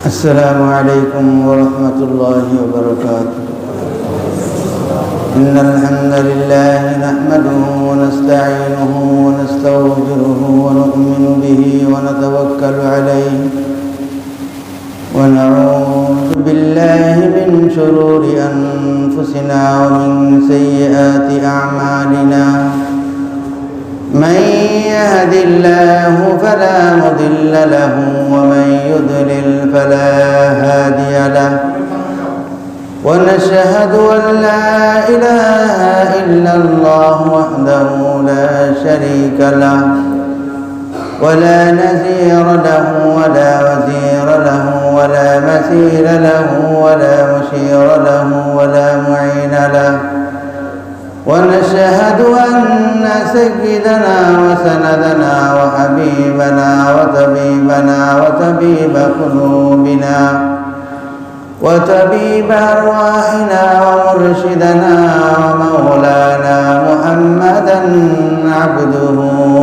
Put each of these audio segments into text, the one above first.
السلام عليكم ورحمة الله وبركاته. إن الحمد لله نحمده ونستعينه ونستغفره ونؤمن به ونتوكل عليه ونعوذ بالله من شرور أنفسنا ومن سيئات أعمالنا. من يهد الله فلا مضل له ومن يضلل فلا هادي له، ونشهد أن لا إله إلا الله وحده لا شريك له ولا نذير له ولا وزير له ولا مثيل له ولا مشير له ولا معين له، ونشهد أن سيدنا وسندنا وحبيبنا وطبيبنا وطبيب قلوبنا وطبيب أرواحنا ومرشدنا ومولانا محمدا عبده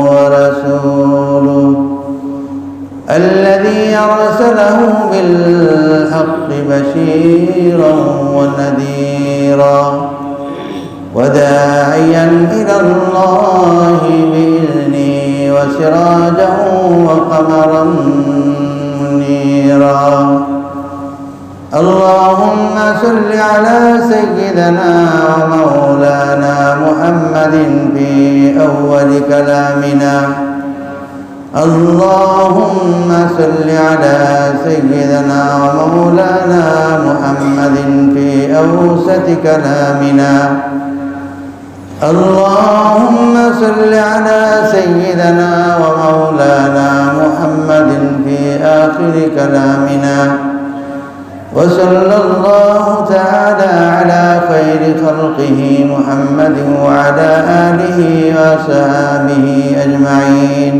ورسوله الذي أرسله بالحق بشيرا ونذيرا وداعيا إلى الله بإذنه وسراجا وقمرا منيرا. اللهم صل على سيدنا ومولانا محمد في أول كلامنا. اللهم صل على سيدنا ومولانا محمد في أوسط كلامنا. اللهم صل على سيدنا ومولانا محمد في آخر كلامنا. وصلى الله تعالى على خير خلقه محمد وعلى آله وصحبه أجمعين.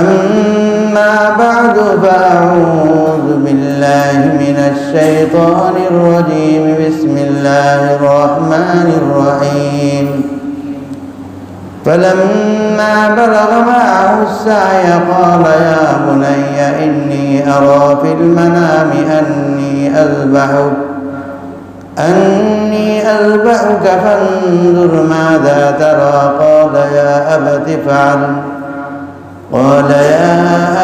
أما بعد، فأعوذ بالله من الشيطان الرجيم. بسم الله الرحمن الرحيم. فلما بلغ معه السعي قال يا بني إني أرى في المنام أني أذبحك فانظر ماذا ترى. قال يا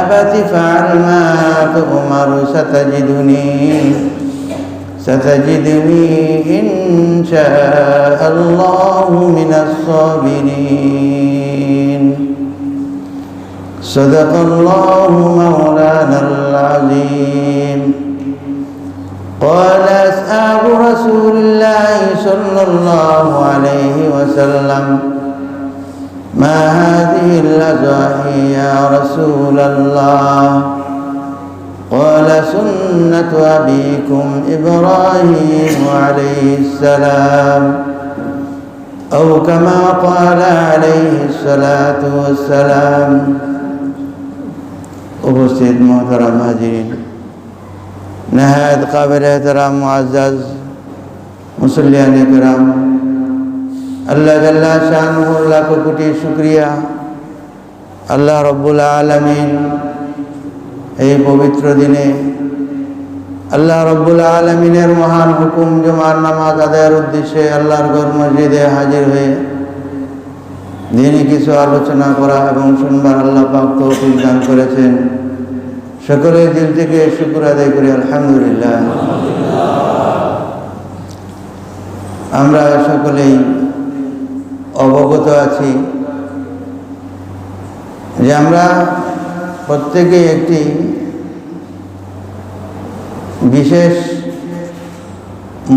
أبت فعل ما تؤمر. ستجدني إن شاء الله من الصابرين. صدق الله مولانا العظيم. قال أصحاب رسول الله صلى الله عليه وسلم ما هذه الأضاحي يا رسول الله؟ قال سنة أبيكم إبراهيم عليه السلام، أو كما قال عليه الصلاة والسلام। उपस्थित मोहतरम हाजिरीन, नहायत काबिल एहतराम मुअज़्ज़ज़ मुसल्लियान किराम, अल्लाह जल्ला शानुहु लाख कोटि शुक्रिया। আল্লাহ রব্বুল আলামিন এই পবিত্র দিনে আল্লাহ রব্বুল আলামিনের মহান হুকুম জুমার নামাজ আদায়ের উদ্দেশ্যে আল্লাহর ঘর মসজিদে হাজির হয়ে দিনে কিছু আলোচনা করা এবং শুনবার আল্লাহ পাক তৌফিক দান করেছেন। সকলের দিল থেকে শুকর আদায় করি আলহামদুলিল্লাহ। আমরা সকলেই অবগত আছি যে আমরা প্রত্যেকেই একটি বিশেষ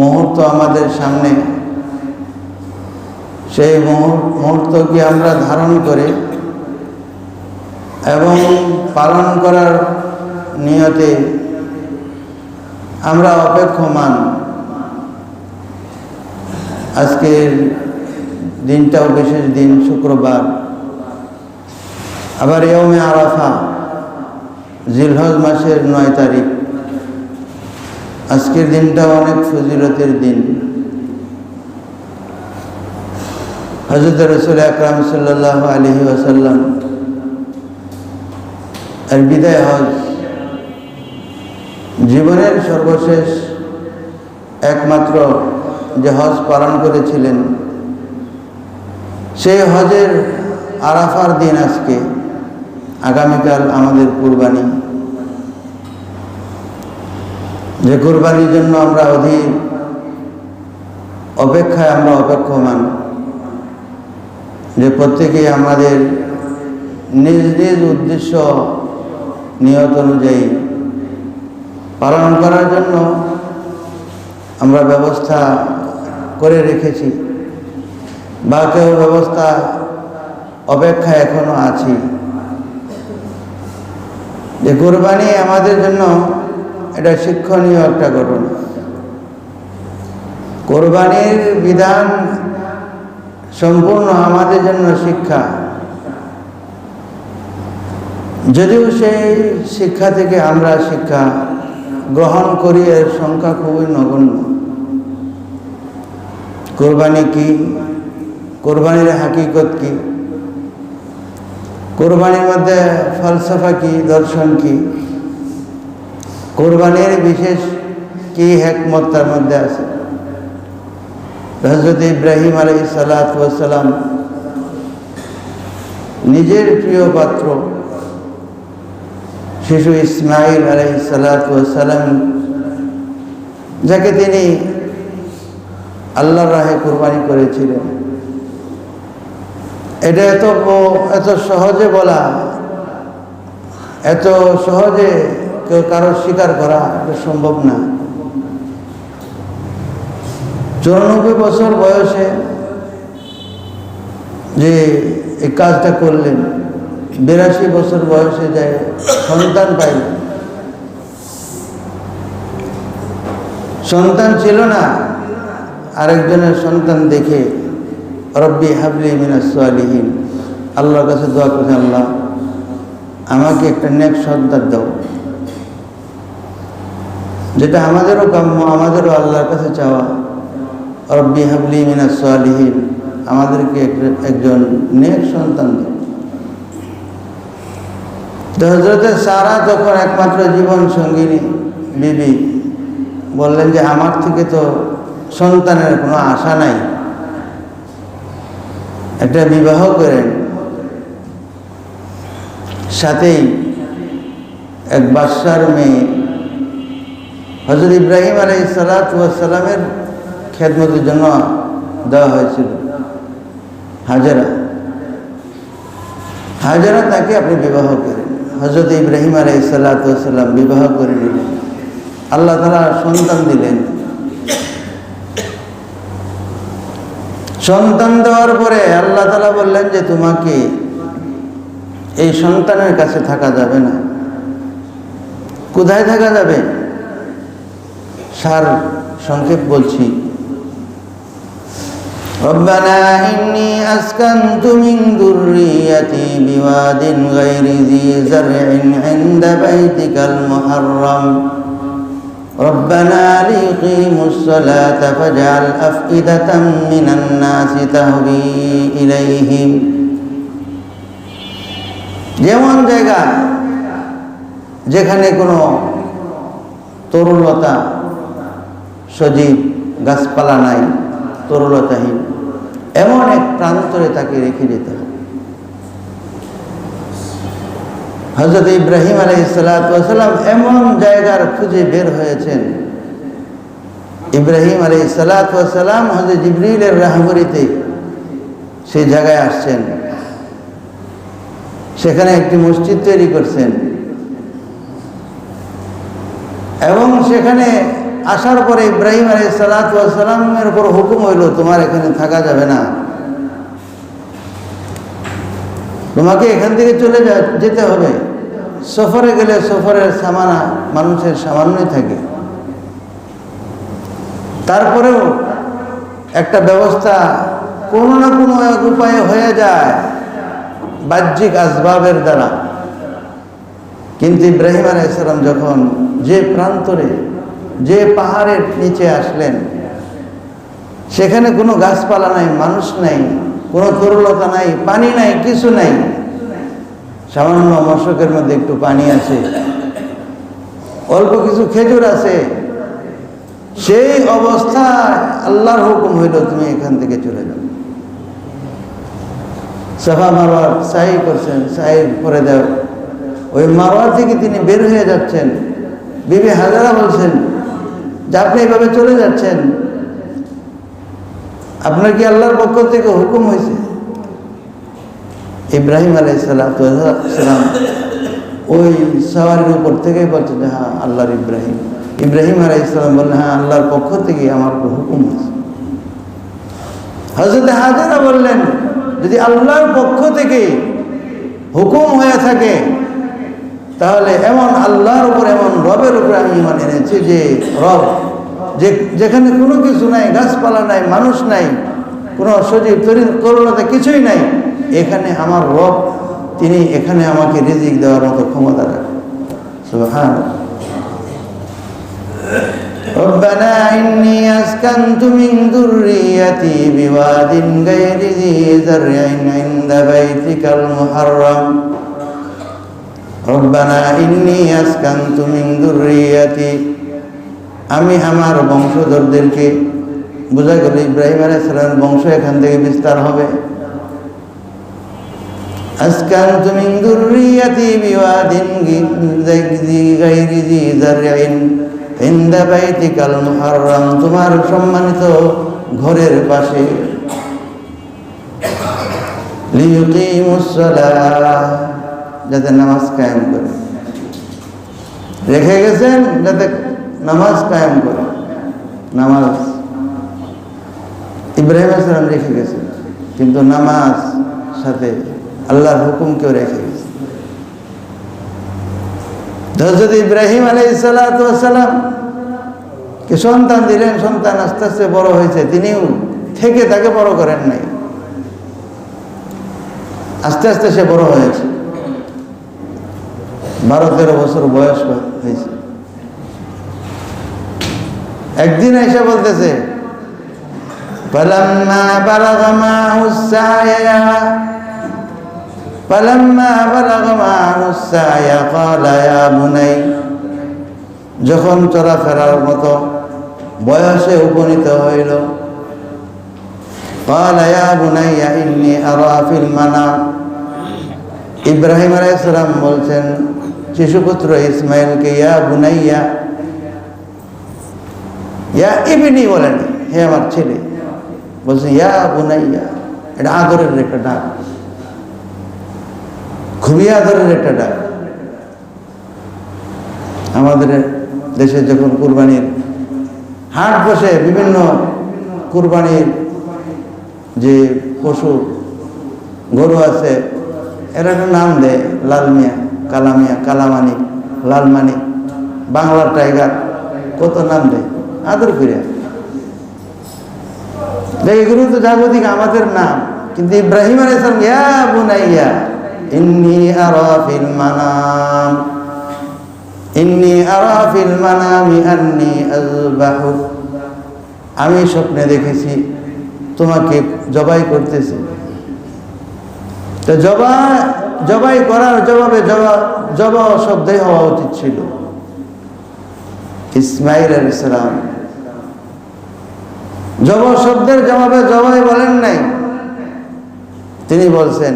মুহূর্ত আমাদের সামনে, সেই মুহূর্তকে আমরা ধারণ করে এবং পালন করার নিয়তে আমরা অপেক্ষমান। আজকের দিনটাও বিশেষ দিন, শুক্রবার, আবার ইয়ৌমে আরাফা, জিলহজ মাসের 9 তারিখ। আজকের দিনটাও অনেক ফজিলতের দিন। হযরত রাসূল আকরাম সাল্লাল্লাহু আলাইহি ওয়াসাল্লাম আর বিদায় হজ জীবনের সর্বশেষ একমাত্র যে হজ পালন করেছিলেন, সেই হজের আরাফার দিন আজকে। আগামীকাল আমাদের কুরবানি, যে কুরবানির জন্য আমরা অধীর অপেক্ষায় আমরা অপেক্ষমান, যে প্রত্যেকেই আমাদের নিজ নিজ উদ্দেশ্য নিয়ত অনুযায়ী পালন করার জন্য আমরা ব্যবস্থা করে রেখেছি, বা কেউ ব্যবস্থা অপেক্ষায় এখনো আছি। যে কুরবানি আমাদের জন্য এটা শিক্ষণীয় একটা ঘটনা। কুরবানির বিধান সম্পূর্ণ আমাদের জন্য শিক্ষা, যদিও সেই শিক্ষা থেকে আমরা শিক্ষা গ্রহণ করি এর সংখ্যা খুবই নগণ্য। কুরবানি কি, কুরবানির হাকিকত কি, কুরবানির মধ্যে ফলসফা কি, দর্শন কি, কুরবানির বিশেষ কি হিকমত তার মধ্যে আছে। হযরত ইব্রাহিম আলাইহিস সালাতু ওয়াস সালাম নিজের প্রিয় পাত্র শিশু ইসমাইল আলাইহিস সালাতু ওয়াস সালাম, যাকে তিনি আল্লাহর রাহে কুরবানি করেছিলেন, এটা এত সহজে বলা, এত সহজে কেউ কারো স্বীকার করা এটা সম্ভব না। 94 বছর বয়সে যে এই কাজটা করলেন, 82 বছর বয়সে যায় সন্তান পাইলেন। সন্তান ছিল না, আরেকজনের সন্তান দেখে রব্বি হাবলি মিনাস সালিহিন, আল্লাহর কাছে দোয়া করছে, আল্লাহ আমাকে একটা নেক সন্তান দাও। যেটা আমাদেরও কাম্য, আমাদেরও আল্লাহর কাছে চাওয়া, রব্বি হাবলি মিনাস সালিহিন, আমাদেরকে একজন নেক সন্তান দাও। তো হযরত সারা যখন একমাত্র জীবন সঙ্গিনী বিবি বললেন যে আমার থেকে তো সন্তানের কোনো আশা নাই, একটা বিবাহ করেন। সাথেই এক বাদশার মেয়ে হযরত ইব্রাহিম আলাইহিস সালাতু ওয়াস সালামের খেদমতের জন্য দেওয়া হয়েছিল, হাজেরা। হাজেরা তাকে আপনি বিবাহ করেন। হযরত ইব্রাহিম আলাইহিস সালাতু ওয়াস সালাম বিবাহ করে নিলেন, আল্লাহ তাআলা সন্তান দিলেন। সন্তান দেওয়ার পরে আল্লাহ তাআলা বললেন যে তোমাকে এই সন্তানের কাছে থাকা যাবে না। কোথায় থাকা যাবে? সার সংক্ষেপ বলছি। রব্বানা ইন্নী আসকানতু মিন যুররিয়াতি বিওয়াদিন গায়রি যী যারইন ইনদা বাইতিকাল মুহাররাম রব্বানা লিয়ুকিমুস সালাতা ফাজআল আফইদাতাম মিনান নাসি তাহবি ইলাইহিম। যেমন জায়গা যেখানে কোনো তরুলতা, সজীব গাছপালা নাই, তরুলতাহীন, এমন এক প্রান্তরে তাকে রেখে যেতে হবে। হযরত ইব্রাহিম আলাইহিস সালাতু ওয়াস সালাম এমন জায়গার খুঁজে বের হয়েছেন। ইব্রাহিম আলাইহিস সালাতু ওয়াস সালাম হযরত জিবরিলের রাহবরিতে সেই জায়গায় আসছেন, সেখানে একটি মসজিদ তৈরি করছেন, এবং সেখানে আসার পরে ইব্রাহিম আলাইহিস সালাতু ওয়াস সালামের উপর হুকুম হইল, তোমার এখানে থাকা যাবে না, তোমাকে এখান থেকে চলে যেতে হবে। সফরে গেলে সফরের সামানা মানুষের সামান্যই থাকে, তারপরেও একটা ব্যবস্থা কোনো না কোনো এক উপায়ে হয়ে যায় বাহ্যিক আসবাবের দ্বারা। কিন্তু ইব্রাহিম আলাইহিস সালাম যখন যে প্রান্তরে, যে পাহাড়ের নিচে আসলেন, সেখানে কোনো গাছপালা নাই, মানুষ নাই, কোনো তরুলতা নাই, পানি নাই, কিছু নাই। সামান্য মশকের মধ্যে একটু পানি আছে, অল্প কিছু খেজুর আছে, সেই অবস্থায় আল্লাহর হুকুম হইল তুমি এখান থেকে চলে যাও। সাফা মারওয়ার সাই করছেন, সাই করে দাও। ওই মারওয়া থেকে তিনি বের হয়ে যাচ্ছেন। বিবি হাজারা বলছেন যে আপনি এইভাবে চলে যাচ্ছেন, আপনার কি আল্লাহর পক্ষ থেকে হুকুম হয়েছে? ইব্রাহিম আলাইহিস সালাম ওই সাওয়ারির উপর থেকেই বলছেন যে হ্যাঁ আল্লাহর ইব্রাহিম। ইব্রাহিম আলাইহিস সালাম বললেন হ্যাঁ আল্লাহর পক্ষ থেকে আমার হুকুম হয়েছে। হযরত হাজেরা বললেন যদি আল্লাহর পক্ষ থেকে হুকুম হয়ে থাকে তাহলে এমন আল্লাহর উপর, এমন রবের উপরে আমি ঈমান এনেছি যে রব, যেখানে কোনো কিছু নাই, গাছপালা নাই, মানুষ নাই, কোনো সজীব তরুণতা কিছুই নাই, এখানে আমার রব, তিনি এখানে আমাকে রিজিক দেওয়ার মতো ক্ষমতা রাখেন। সুবহানাল্লাহ। ربنا إني أسكنت من ذريتي بواد غير ذي زرع عند بيتك المحرم ربنا إني أسكنت من ذريتي আমি আমার বংশধরদেরকে, বোঝা গেল ইব্রাহিম আলাইহিস সালামের বংশ এখান থেকে বিস্তার হবে। আসকানতু মিন যুররিয়াতি বিওয়াদিন গায়রি জি যারইন ইনদা বাইতিকাল মুহাররাম, তোমার সম্মানিত ঘরের পাশে, লিয়ুকিমুস সালাহ, যাতে নামাজ কায়েম করে। রেখে গেছেন যাতে নামাজ কায়েম করে। নামাজ ইব্রাহিম আলাইহিস সালাম রেখে গেছেন, কিন্তু নামাজ সাথে আল্লাহর হুকুমকেও রেখে গেছে। হযরত ইব্রাহিম আলাইহিস সালাম কে সন্তান দিলেন, সন্তান আস্তে আস্তে বড় হয়েছে, তিনিও থেকে তাকে বড় করেন নাই, আস্তে আস্তে সে বড় হয়েছে। 12-13 বছর বয়স হয়েছে। একদিন এসে বলতেছে ফালাম্মা বালাগা মাহুস সায়া ক্বালা ইয়া বুনাই, যখন চলাফেরার মতো বয়সে উপনীত হইল, ক্বালা ইয়া বুনাইয়া ইন্নী আরা ফিল মানাম, ইব্রাহিম আলাইহিস সালাম বলছেন শিশুপুত্র ইসমাইলকে ইয়া বুনাইয়া, ইয়া ইবনি বলেন, হে আমার ছেলে, বলছেন ইয়া বুনাইয়া। এটা আদরের একটা ডাক, খুবই আদরের একটা ডাক। আমাদের দেশে যখন কুরবানির হাট বসে, বিভিন্ন কুরবানির যে পশু গরু আছে, এরা একটা নাম দেয়, লাল মিয়া, কালা মিয়া, কালামানি, লালমানি, বাংলার টাইগার, কত নাম দেয় আদর করে। এগুলো তো জাগতিক আমাদের নাম, কিন্তু ইব্রাহিম আলাইহিস সালাম ইয়া বুনাইয়া ইন্নী আরা ফিল মানাম, ইন্নী আরা ফিল মানামি আন্নী আযবাহু, আমি স্বপ্নে দেখেছি তোমাকে জবাই করতেছি। তো জবাই করার জবাবে জবা শব্দই হওয়া উচিত ছিল। ইসমাইল আলাইহিস সালাম জবা শব্দের জবাবে জবাই বলেন নাই, তিনি বলছেন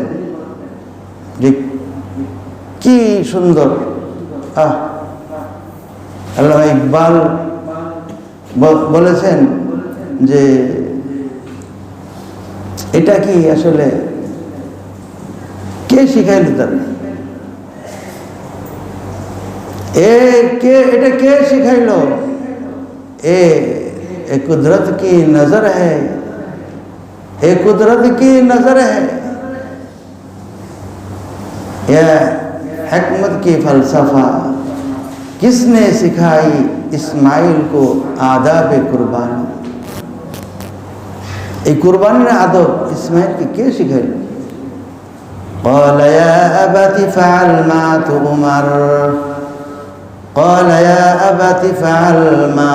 যে কি সুন্দর। আল্লামা ইকবাল বলেছেন যে এটা কি আসলে কে শিখাইল তার, এটা কে শিখাইল? ए कुदरत की नजर है, ए कुदरत की नजर है, यह हिकमत की फलसफा किसने सिखाई इस्माइल को आदाब कुर्बानी। ये कुर्बानी आदब इस्माइल की के सिखाई? قال يا أبت فعل ما تؤمر, قال يا أبت فعل ما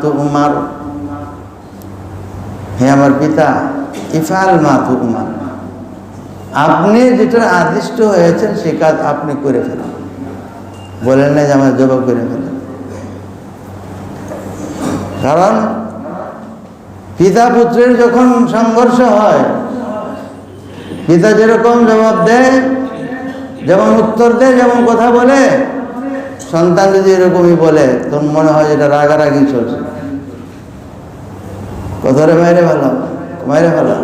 تؤمر, হে আমার পিতা ইফআল মা তুমার, আপনি যেটা আদিষ্ট হয়েছেন সে কাজ আপনি করে ফেলেন। বলেন না যে আমার জবাব করে ফেলেন। কারণ পিতা পুত্রের যখন সংঘর্ষ হয়, পিতা যেরকম জবাব দেয়, যেমন উত্তর দেয়, যেমন কথা বলে, সন্তান যদি এরকমই বলে তখন মনে হয় যেটা রাগারাগি চলছে। কথারে মাইরে ভালো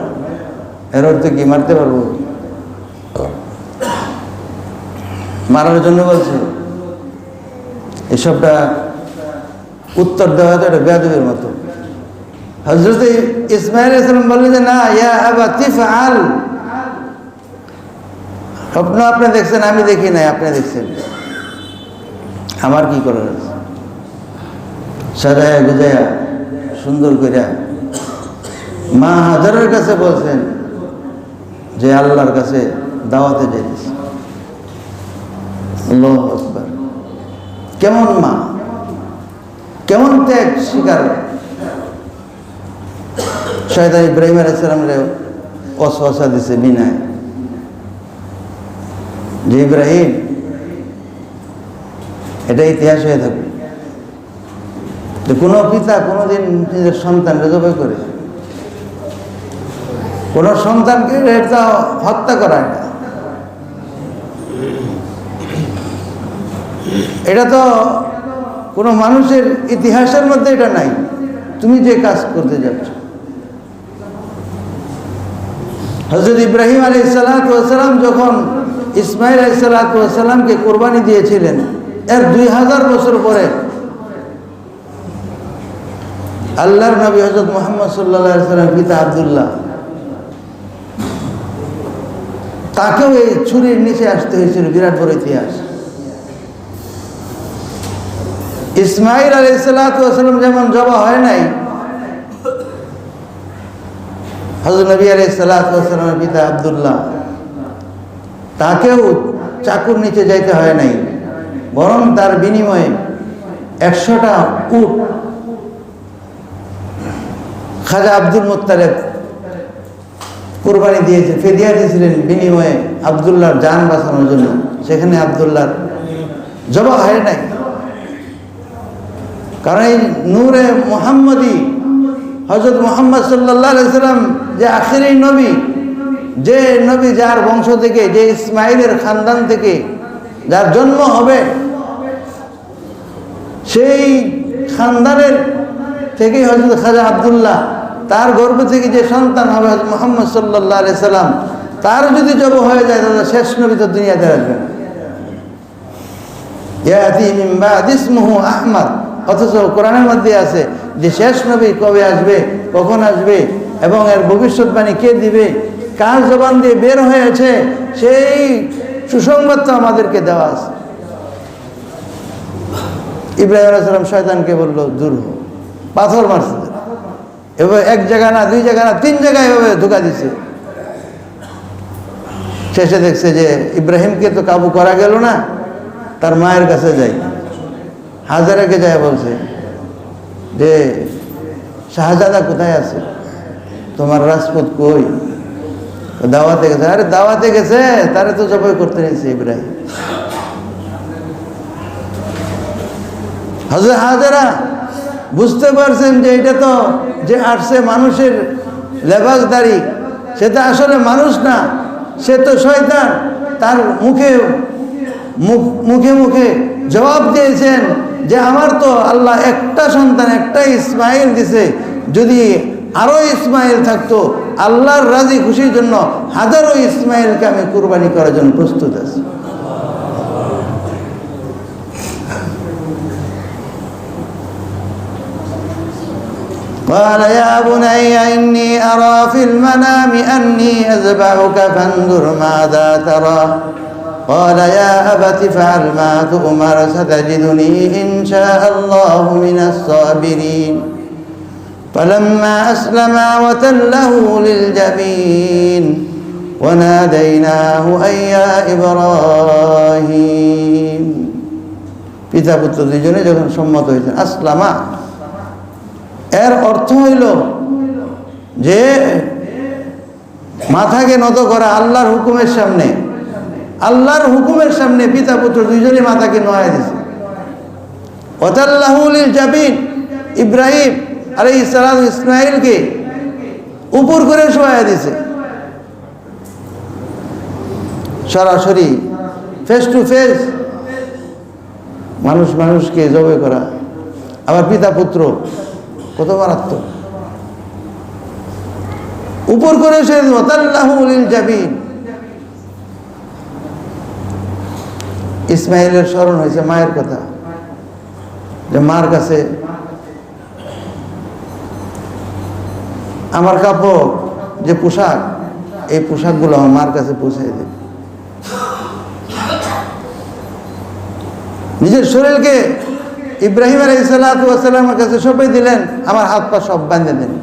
এর অর্থ কি? মারতে পারবো? মারার জন্য বলছে? এসবটা উত্তর দেওয়া তো এটা বেয়াদবির মতো। হযরত ইসমাঈল আলাইহিস সালাম বললেন যে না, ইয়া আবাতি ফাআল। স্বপ্ন আপনি দেখছেন, আমি দেখি নাই, আপনি দেখছেন, আমার কি করার আছে? সাজায়া গুজায়া সুন্দর করিয়া মা হাজারের কাছে বলছেন যে আল্লাহর কাছে দাওয়াতে যাইতেছে। আল্লাহু আকবার! কেমন মা, কেমন ত্যাগ স্বীকার! শয়তান ইব্রাহিম আলাইহিস সালামরে ওয়াসওয়াসা দিছে বিনায় যে ইব্রাহিম, এটা ইতিহাস হয়ে থাকবে যে কোনো পিতা কোনোদিন নিজের সন্তানকে জবাই করে, কোন সন্তানকে হত্যা করা, এটা তো কোনো মানুষের ইতিহাসের মধ্যে এটা নাই। তুমি যে কাজ করতে যাচ্ছ, হযরত ইব্রাহিম আলাইহিস সালাম যখন ইসমাঈল আলাইহিস সালামকে কোরবানি দিয়েছিলেন, এর 2000 বছর পরে আল্লাহর নবী হযরত মুহাম্মদ সাল্লাল্লাহু আলাইহি ওয়াসাল্লামের পিতা আব্দুল্লাহ, তাকেও এই ছুরির নিচে আসতে হয়েছিল। বিরাট বড় ইতিহাস। ইসমাঈল আলাইহিস সালাম যেমন জবা হয় নাই, হযরত নবী আলাইহিস সালামের পিতা আব্দুল্লাহ, তাকেও চাকুর নিচে যাইতে হয় নাই, বরং তার বিনিময়ে 100টা উট খাজা আব্দুল মুত্তালিব কোরবানি দিয়েছে, ফিদিয়া দিয়েছিলেন বিনিময়ে আব্দুল্লাহর জান বাঁচানোর জন্য। সেখানে আব্দুল্লাহর জবা হয় নাই, কারণ এই নূরে মুহাম্মদী হযরত মুহাম্মদ সাল্লাল্লাহু আলাইহি সাল্লাম যে আখিরি নবী, যে নবী যার বংশ থেকে, যে ইসমাঈলের খানদান থেকে যার জন্ম হবে, সেই খানদানের থেকেই হযরত খাজা আব্দুল্লাহ, তার গর্ভ থেকে যে সন্তান হবে হযরত মুহাম্মদ সাল্লাল্লাহু আলাইহি সাল্লাম, তার যদি জব হয়ে যায় তাহলে শেষ নবী তো দুনিয়াতে আসবে। ইয়াতি মিন বাদি ইসমুহু আহমদ, অথচ কোরআনের মধ্যে আছে যে শেষ নবী কবে আসবে, কখন আসবে এবং এর ভবিষ্যৎবাণী কে দিবে, কার জবান দিয়ে বের হয়েছে, সেই সুসংবাদ তো আমাদেরকে দেওয়া আছে। ইব্রাহিম আলাইহিস সালাম শয়তানকে বলল দূর হো, পাথর মারছে, এবার এক জায়গা না, 2 জায়গা না, 3 জায়গায় এভাবে ধোঁকা দিছে। শেষে দেখছে যে ইব্রাহিমকে তো কাবু করা গেল না, তার মায়ের কাছে যাই, হাজারাকে যায় বলছে যে শাহজাদা কোথায় আছে, তোমার রাজপুত কই? দাওয়াতে গেছে। আরে দাওয়াতে গেছে, তারে তো জবাই করতে নিয়েছে ইব্রাহিম। হযরত হাজারা বুঝতে পারছেন যে এটা তো যে আসছে মানুষের লেবাসদারি, সে তো আসলে মানুষ না, সে তো শয়তান। তার মুখে মুখে জবাব দিয়েছেন যে আমার তো আল্লাহ একটা সন্তান, একটা ইসমাঈল দিছে, যদি আরো ইসমাঈল থাকতো আল্লাহর রাজি খুশির জন্য হাজারো ইসমাঈলকে আমি কুরবানি করার জন্য প্রস্তুত আছি। قال يا بني إني أرى في المنام أني أذبحك فانظر ماذا ترى قال يا أبت افعل ما تؤمر ستجدني إن شاء الله من الصابرين فلما أسلما وتله للجبين وناديناه أن يا إبراهيم পিতা পুত্র দুজনে যখন সম্মত হয়েছেন, আসলামা এর অর্থ হইল যে মাথাকে নত করা আল্লাহর হুকুমের সামনে। আল্লাহর হুকুমের সামনে পিতা পুত্র দুইজনই মাথাকে নোয়াই দিয়েছে। ওয়াতাল্লাহু লিল জাবিন, ইব্রাহিম আলাইহিস সালাম ইসমাঈলকে উপর করে শোয়া দিয়েছে, সরাসরি ফেস টু ফেস মানুষ মানুষকে জবাই করা। আবার পিতা পুত্র, কত মারাত্মক। উপর করে সে ওয়াতাল্লাহু লিল জাবিন। ইসমাঈলের স্মরণ হয়েছে মায়ের কথা, যে মার কাছে আমার কাপড়, যে পোশাক, এই পোশাকগুলো আমার মার কাছে পৌঁছে দেবে। নিজের শরীরকে ইব্রাহিম আলাইহিস সালাতু ওয়াস সালামের কাছে সঁপে দিলেন, আমার হাত পা সব বাঁধে দেন।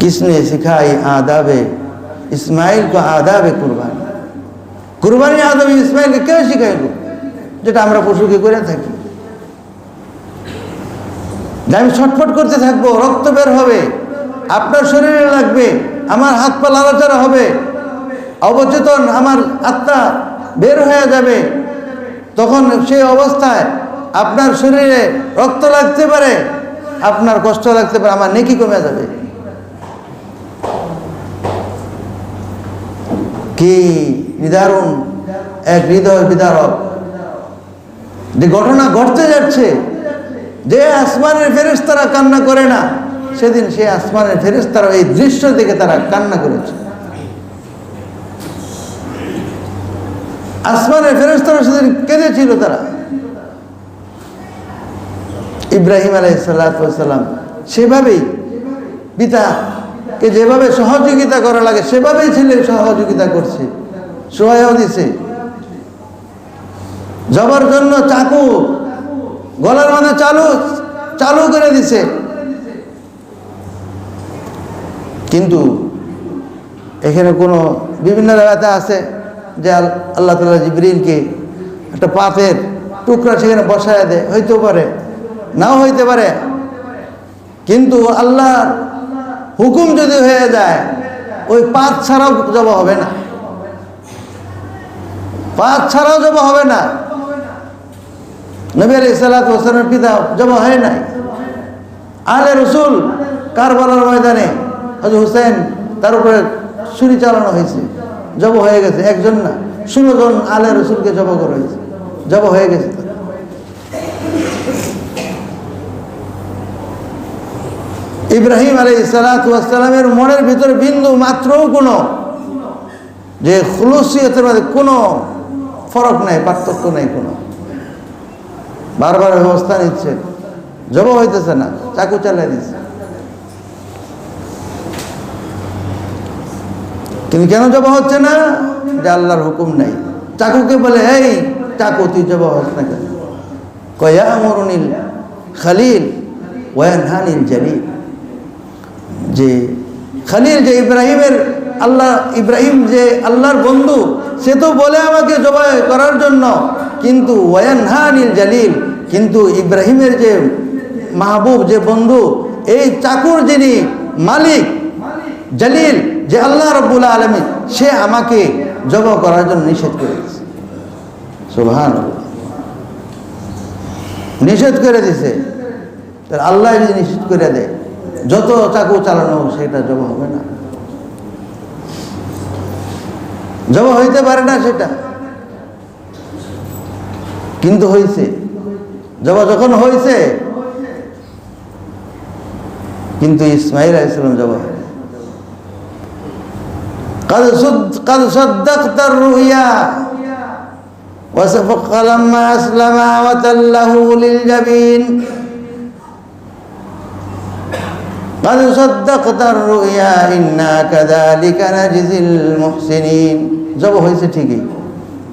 किसने सिखाई आदाबे इस्माइल को आदाबे कुर्बानी। कुर्बानी आदाब इस्माइल के क्या शिखाइल, যেটা আমরা পশুকে করে থাকি। আমি ছটফট করতে থাকবো, রক্ত বের হবে, আপনার শরীরে লাগবে, আমার হাত পা লাড়াচাড়া হবে, অবচেতন আমার আত্মা বের হয়ে যাবে। তখন সেই অবস্থায় আপনার শরীরে রক্ত লাগতে পারে, আপনার কষ্ট লাগতে পারে, আমার নেকি কমে যাবে। কি নিদারুণ এক হৃদয় বিদারক যে ঘটনা ঘটতে যাচ্ছে। যে আসমানের ফেরেশতারা কান্না করে না, সেদিন সেই আসমানের ফেরেশতারা এই দৃশ্য দেখে তারা কান্না করেছে। আসমানের ফেরেশতারা সেদিন কেঁদেছিল। তারা ইব্রাহিম আলাইহিস সালাতু ওয়াস সালাম সেভাবেই পিতাকে যেভাবে সহযোগিতা করা লাগে সেভাবেই ছেলে সহযোগিতা করছে, সোয়াও দিছে। জবার জন্য চাকু গলার মধ্যে চালু করে দিছে। কিন্তু এখানে কোনো বিভিন্ন জায়গাতে আছে যে আল্লাহ তাআলা জিবরিলকে একটা পাথরের টুকরা সেখানে বসায় দেয়, হইতেও পারে নাও হইতে পারে। কিন্তু আল্লাহর হুকুম যদি হয়ে যায়, ওই পাত ছাড়াও জবা হবে না, পাত ছাড়াও জবা হবে না। নবী আলাইহিস সালাতু ওয়াস সালামের পিতা জবা হয় নাই। আলে রসুল কারবালার ময়দানে হযরত হুসাইন, তার উপরে ছুরি চালানো হয়েছে, জবা হয়ে গেছে। একজন না, 16 জন আলে রসুলকে জবা করা হয়েছে, জবা হয়ে গেছে। ইব্রাহিম আলাইহিস সালাতু ওয়াস সালামের মনের ভিতরে বিন্দু মাত্রও কোনো যে খুলুসিয়তের মধ্যে কোনো ফরক নাই, পার্থক্য নাই কোনো। বারবার ব্যবস্থা নিচ্ছে, জবা হইতেছে না, চাকু চালিয়ে দিচ্ছে। কিন্তু কেন জবা হচ্ছে না? যে আল্লাহর হুকুম নাই। চাকুকে বলে, এই চাকু তুই জবা হস না কেন? কয়া আমরুনিল খালিল ওয়ানহানিল জালিল। যে খালিল, যে ইব্রাহিম যে আল্লাহর বন্ধু, সে তো বলে আমাকে জবাই করার জন্য, কিন্তু ওয়ানহানিল জালিল, কিন্তু ইব্রাহিমের যে মাহবুব, যে বন্ধু, এই চাকুর যিনি মালিক জালিল, যে আল্লাহ রাব্বুল আলামিন, সে আমাকে জবাই করার জন্য নিষেধ করে দিয়েছে। সুবহানাল্লাহ, নিষেধ করে দিয়েছে। তার আল্লাহ যদি নিষেধ করে দেয়, যত চাকু চালানো সেটা জবা হবে না, জবা হইতে পারে না সেটা। কিন্তু হয়েছে, জবা যখন হয়েছে, কিন্তু ইসমাঈল আলাইহিস সালাম জবা হয়। قد صدقت الرؤيا فلما أسلم وتله للجبين قد صدقت الرؤيا إنا كذلك نجزي المحسنين। জব হয়েছে ঠিকই,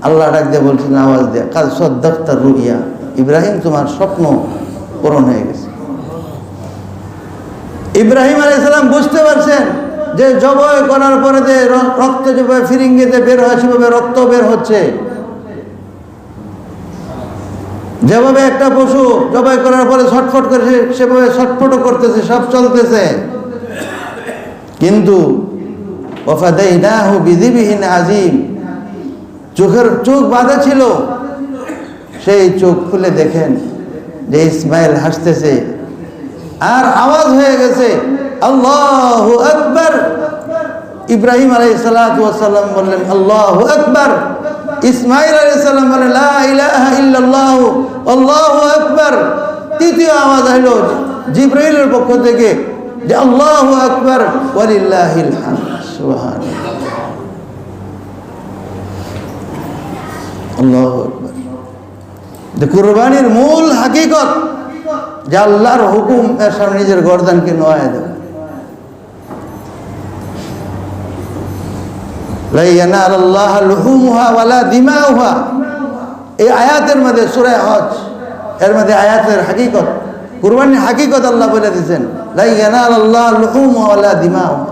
আল্লাহ ডাক দিয়ে বলছেন আওয়াজ দিয়ে, কাদ সদ্দাকতার রুইয়া, ইব্রাহিম তোমার স্বপ্ন পূরণ হয়ে গেছে। ইব্রাহিম আলাইহিস সালাম বুঝতে পারছেন যে জবাই করার পরে যে রক্ত যেভাবে ফিরিঙ্গিতে বের হয়, সেভাবে রক্ত বের হচ্ছে। যেভাবে একটা পশু জবাই করার পরে ছটফট করে, সেভাবে ছটফটও করতেছে, সব চলতেছে। কিন্তু ওয়াফাদাইনাহু বিযিবহিন আযীম, চোখ বাঁধা ছিল, সেই চোখ খুলে দেখেন যে ইসমাইল হাসতেছে, আর আওয়াজ হয়ে গেছে আল্লাহু আকবার। ইব্রাহিম আলাইহিস সালাতু ওয়াস সালাম বললেন আল্লাহু আকবার। ইসমাঈল আলাইহিস সালাম বললেন লা ইলাহা ইল্লাল্লাহ আল্লাহু আকবার। তৃতীয় আওয়াজ হলো জিবরাইলের পক্ষ থেকে যে আল্লাহু আকবার ওয়ালিল্লাহিল হামদ। সুবহানাল্লাহ, আল্লাহু আকবার। যে কুরবানির মূল হাকিকত যে আল্লাহর হুকুম এর সামনে নিজের গর্দানকে নোয়ায় দেওয়া। লা ইয়ানালুল্লাহ লুহুমুহা ওয়ালা দিমাউহা, এই আয়াতের মধ্যে সূরা হজ এর মধ্যে আয়াতের হাকিকত, কুরবানির হাকিকত আল্লাহ বলে দিয়েছেন লা ইয়ানালুল্লাহ লুহুমুহা ওয়ালা দিমাউহা।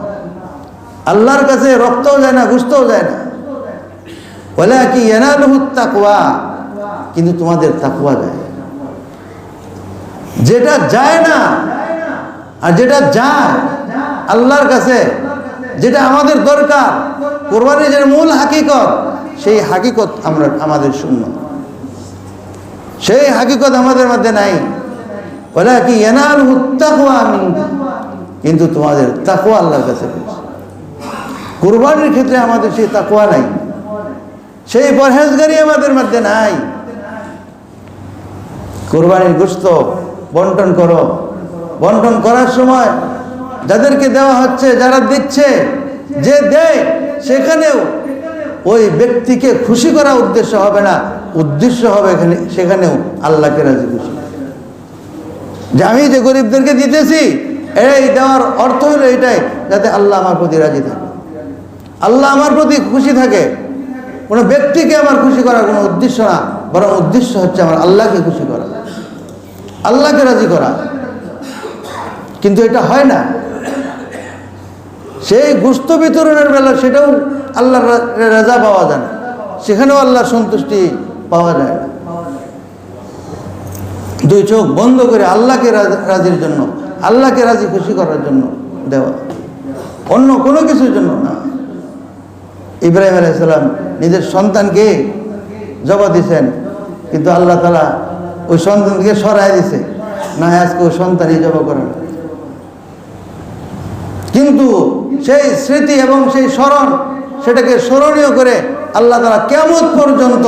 আল্লাহর কাছে রক্তও যায় না, গোশতও যায় না। ওয়ালাকিন ইয়ানালুহুত তাকওয়া, কিন্তু তোমাদের তাকওয়া যায়। যেটা যায় না আর যেটা যায় আল্লাহর কাছে, যেটা আমাদের দরকার, কুরবানির যে মূল হাকিকত, সেই হাকিকত আমাদের শূন্য, সেই হাকিকত আমাদের মধ্যে নাই। ওয়ালাকিন ইয়ানালুহুত তাকওয়া মিনকুম, কিন্তু তোমাদের তাকওয়া আল্লাহর কাছে। কুরবানির ক্ষেত্রে আমাদের সেই তাকওয়া নাই, সেই পরহেজগারি আমাদের মধ্যে নাই। কুরবানির গোশত বন্টন করো, বন্টন করার সময় যাদেরকে দেওয়া হচ্ছে, যারা দিচ্ছে, যে দেয়, সেখানেও ওই ব্যক্তিকে খুশি করা উদ্দেশ্য হবে না, উদ্দেশ্য হবে সেখানেও আল্লাহকে রাজি খুশি। যে আমি যে গরিবদেরকে দিতেছি, এই দেওয়ার অর্থ হলো এটাই, যাতে আল্লাহ আমার প্রতি রাজি থাকে, আল্লাহ আমার প্রতি খুশি থাকে। কোনো ব্যক্তিকে আমার খুশি করার কোনো উদ্দেশ্য না, বরং উদ্দেশ্য হচ্ছে আমার আল্লাহকে খুশি করা, আল্লাহকে রাজি করা। কিন্তু এটা হয় না। সেই গোশত বিতরণের বেলা সেটাও আল্লাহর রাজা পাওয়া যায় না, সেখানেও আল্লাহর সন্তুষ্টি পাওয়া যায় না। দুই চোখ বন্ধ করে আল্লাহকে রাজির জন্য, আল্লাহকে রাজি খুশি করার জন্য দেওয়া, অন্য কোনো কিছুর জন্য না। ইব্রাহিম আলাইহিস সালাম নিজের সন্তানকে জবাব দিয়েছেন, কিন্তু আল্লাহ তাআলা ওই সন্তানকে সরাই দিয়েছে, না আজকে ওই সন্তানই জবাব করে না। কিন্তু সেই স্মৃতি এবং সেই স্মরণ, সেটাকে স্মরণীয় করে আল্লাহ তাআলা কিয়ামত পর্যন্ত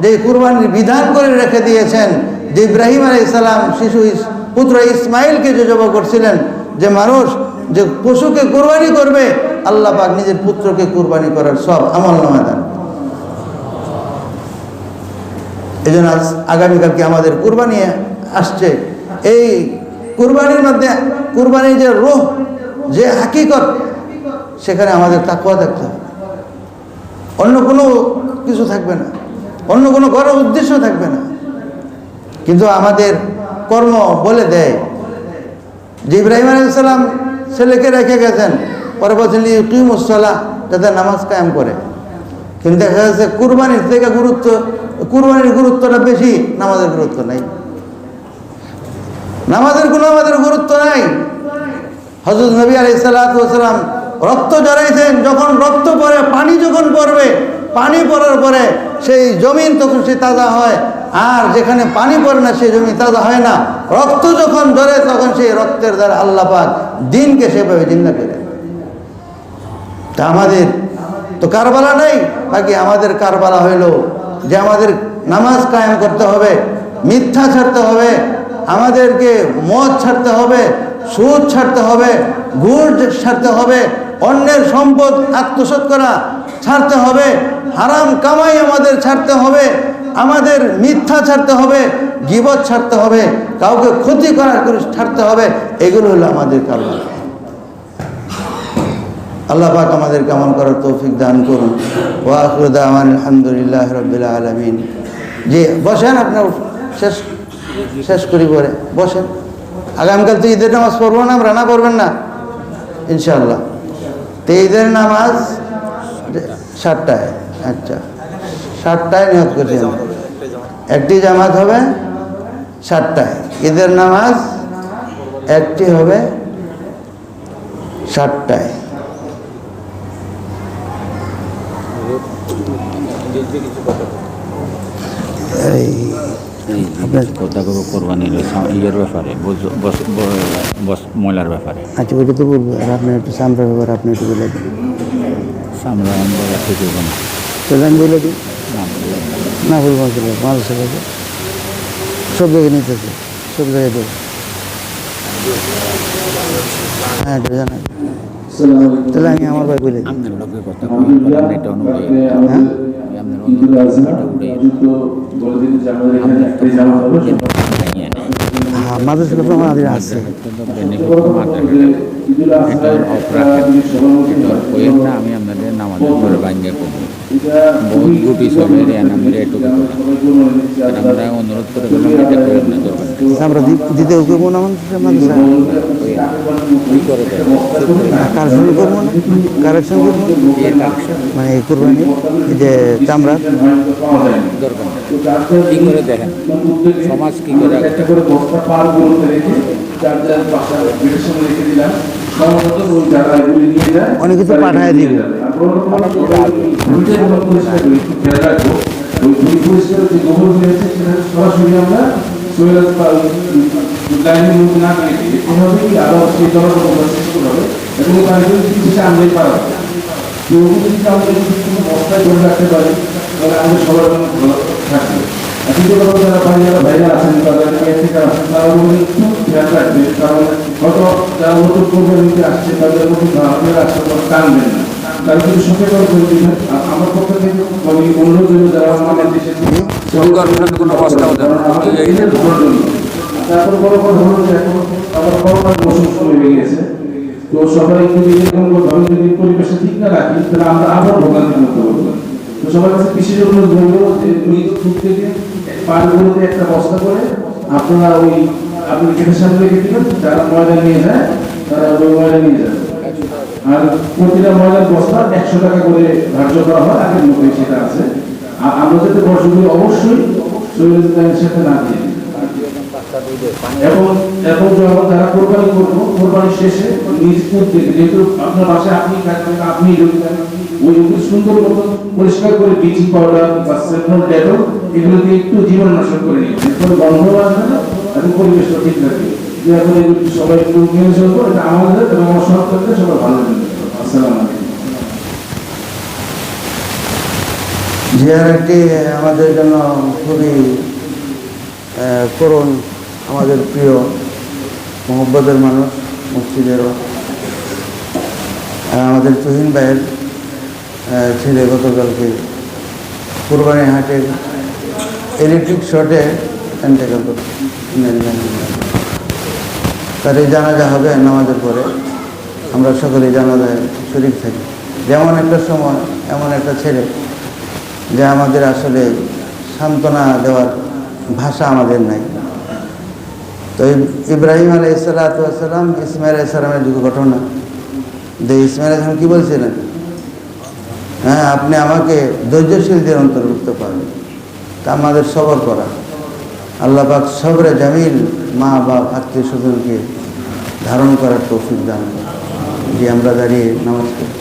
যে কুরবানির বিধান করে রেখে দিয়েছেন, যে ইব্রাহিম আলাইহিস সালাম শিশু পুত্র ইসমাইলকে যে জবাব করছিলেন, যে মানুষ যে পশুকে কুরবানি করবে, আল্লাহ পাক নিজের পুত্রকে কুরবানি করার সব আমলনামায় দেন। এই জন্য আগামীকালকে আমাদের কুরবানি আসছে। এই কুরবানির মধ্যে কুরবানির যে রূহ, যে হাকিকত, সেখানে আমাদের তাকওয়া থাকতে হবে, অন্য কোনো কিছু থাকবে না, অন্য কোনো করার উদ্দেশ্য থাকবে না। কিন্তু আমাদের কর্ম বলে দেয় যে ইব্রাহিম আলাইহিস সালাম ছেলেকে রেখে গেছেন, পরে বলছেন ইকিমুস সালাহ, যাতে নামাজ কায়েম করে। কিন্তু দেখা যাচ্ছে কুরবানির থেকে কুরবানির গুরুত্বটা বেশি, নামাজের গুরুত্ব নাই। নামাজের কোনো আমাদের গুরুত্ব নাই। হযরত নবী আলাইহিস সালাতু ওয়াস সালাম রক্ত জড়াইছেন, যখন রক্ত পড়ে, পানি যখন পড়বে, পানি পড়ার পরে সেই জমিন তখন সে তাজা হয়, আর যেখানে পানি পড়ে না সেই জমি তাজা হয় না। রক্ত যখন ঝরে, তখন সেই রক্তের দ্বারা আল্লাহ পাক দিনকে সেভাবে জিন্দা করে। তা আমাদের তো কারবালা নাই, বাকি আমাদের কারবালা হইল যে আমাদের নামাজ কায়েম করতে হবে, মিথ্যা ছাড়তে হবে, আমাদেরকে মদ ছাড়তে হবে, সুদ ছাড়তে হবে, ঘুষ ছাড়তে হবে, অন্যের সম্পদ আত্মসাৎ করা ছাড়তে হবে, হারাম কামাই আমাদের ছাড়তে হবে, আমাদের মিথ্যা ছাড়তে হবে, গীবত ছাড়তে হবে, কাউকে ক্ষতি করার ছাড়তে হবে। এগুলো হলো আমাদের কারবার। আল্লাহ পাক আমাদেরকে আমল করার তৌফিক দান করুন। ওয়া আখিরু দাওয়ানা আলহামদুলিল্লাহি রাব্বিল আলামিন। জি বসেন, আপনার শেষ করি পরে বসেন। আগামীকাল তো ঈদের নামাজ পড়বো না আমরা, না পড়বেন না ইনশাআল্লাহ? তো ঈদের নামাজ 7টায়, আচ্ছা 7টায় নিয়ত করছি। একটি জামাত হবে 7টায়, ঈদের নামাজ একটি হবে 7টায়। এই কথা করবো কোরবানির ইয়ের ব্যাপারে, ময়লার ব্যাপারে। আচ্ছা, ওইটা তো বলবো। আর আপনার একটু চামড়ার ব্যাপারে আপনি একটু বলে দিন। সামরা আমি বলা ঠিক হইব না। তাহলে আমি বলে দিই। না, না বলবো আসলে মানুষের কাছে সব জায়গায় নিতেছে, সব জায়গায় দেবো। হ্যাঁ, এটা জানা। তাহলে আমি আমার ভাই বলে দিই। আপনার লোকের কথা বলেন, এটা অনুযায়ী হ্যাঁ, হ্যাঁ, মাদ্রাসা ছিল তো আমাদের আছে। আমি আপনাদের নামাজের পরে বাঙ্গে করবো বহুত গুটি সবে নামের এটুকু আমরা অনুরোধ করে বললাম এটা করেন না দরকার আমরা দিতে করবো না মাদ্রাসা কি করে দেয় কারেকশন করবো না, কারেকশন করবো মানে এই কোরবানি এই যে চামড়া দরকার কি করে দেখেন সমাজ কি করে অনেক কিছু পাঠায় দিব। সবার জন্য ভালো থাকবে। যারা বাইরে আছেন তাদেরকে তারা একটু খেয়াল রাখবে, কারণ হয়তো যারা নতুন কোম্পানিতে আসছে তাদের মধ্যে আপনারা আসলে টানবেন না, তারা কিন্তু সচেতন করে দিবেন। আমার পক্ষ থেকে আমি অনুরোধ করবো যারা আমাদের দেশে কোনো অবস্থা হতে তারপর বড় কথা হলো যে এখন আবার করোনার মৌসুম শুরু হয়ে গেছে, তো সবাই যদি এরকম ভাবে যদি পরিবেশটা ঠিক না রাখি তাহলে আমরা আবার ভোগান্তি করতে পারবো। তো সবার কাছে কৃষি জন্য বলবো যে মৃত ফুড থেকে পানগুলোতে একটা বস্তা করে আপনারা ওই আপনি গেটের সামনে রেখে দিবেন, যারা ময়দা নিয়ে যায় তারা ওই ময়দা নিয়ে যাবে। আর প্রতিটা ময়দার বস্তা 100 টাকা করে ধার্য করা হয়, আগের মতোই সেটা আছে। আর আমরা যাতে বর্ষগুলি অবশ্যই শরীরের সাথে না দিয়ে এবং এখন যারা কোরবানি করবো কোরবানির শেষে নিজ উদ্যোগে, যেহেতু আপনার বাসায় আপনি থাকবেন আপনি ওই সুন্দর মতো পরিষ্কার করে ব্লিচিং পাউডার বা সেফরন ডেটল এগুলো দিয়ে একটু জীবাণুনাশক করে নিন, এরপরে গন্ধ আসবে না এবং পরিবেশটা ঠিক থাকবে। এখন এগুলো সবাই একটু মেনে চলবো, এটা আমাদের এবং আমার সরকারকে সবাই ভালো লাগবে। আসসালামু আলাইকুম। জিয়ারতটি আমাদের জন্য খুবই করুণ, আমাদের প্রিয় মোহব্বতের মানুষ মসজিদেরও। আমাদের তুহিন ভাইয়ের ছেলে গতকালকে কোরবানি হাটের ইলেকট্রিক শর্টে এন্টেকাল করছে। তার এই জানাজা হবে নামাজের পরে, আমরা সকলে জানাজায় শরীক থাকি। যেমন একটা সময় এমন একটা ছেলে যে আমাদের আসলে সান্ত্বনা দেওয়ার ভাষা আমাদের নাই। তো ইব্রাহিম আলাইহিসসালাম ইসমাইল আলাইহিসসালামের যুগ ঘটনা, যে ইসমাইল আলাইহিসসালাম কী বলছিলেন, হ্যাঁ আপনি আমাকে ধৈর্যশীলদের অন্তর্ভুক্ত পাবেন। তা আমাদের সবর করা, আল্লাহ পাক সবরে জামিল মা বাপ আত্মীয় স্বজনকে ধারণ করার তৌফিক দান করে। যে আমরা দাঁড়িয়ে নামাজ পড়ি।